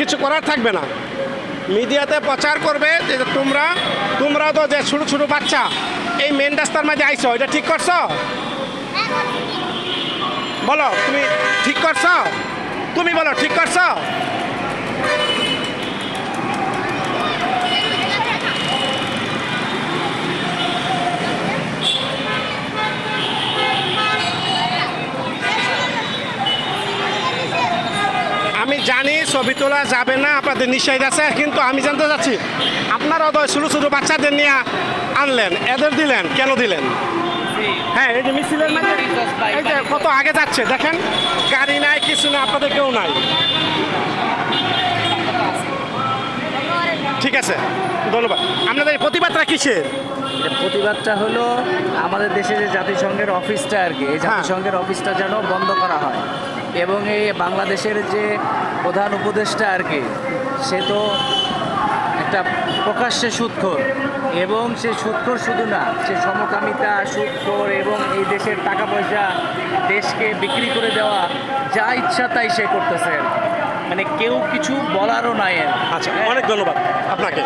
কিছু করার থাকবে না। মিডিয়াতে প্রচার করবে যে তোমরা তো যে ছোটো ছোটো বাচ্চা এই মেন রাস্তার মাঝে আইছো, এটা ঠিক করছো? বলো তুমি ঠিক করছো? তুমি বলো ঠিক করছো? আমি জানি ছবি তোলা যাবে না, আপনাদের নিষেধ আছে, কিন্তু আমি জানতে চাচ্ছি আপনারা তো ছোটো ছোটো বাচ্চাদের নিয়ে আনলেন, এদের দিলেন কেন দিলেন? হ্যাঁ, এই যে মিছিলের মাঝে এই যে কত আগে যাচ্ছে দেখেন, গাড়ি নাই কিছু না, আপনাদের কেউ নাই। ঠিক আছে, ধন্যবাদ। আপনাদের এই প্রতিবাদটা কিসের? প্রতিবাদটা হলো আমাদের দেশে যে জাতিসংঘের অফিসটা আর কি, এই জাতিসংঘের অফিসটা যেন বন্ধ করা হয়, এবং এই বাংলাদেশের যে প্রধান উপদেষ্টা আর কি, সে তো একটা প্রকাশ্যে সুদখোর, এবং সে সুদখোর শুধু না, সে সমকামিতা, সুদখোর, এবং এই দেশের টাকা পয়সা দেশকে বিক্রি করে দেওয়া, যা ইচ্ছা তাই সে করতেছে আর কি। মানে কেউ কিছু বলারও নাই। আচ্ছা, অনেক ধন্যবাদ আপনাকে।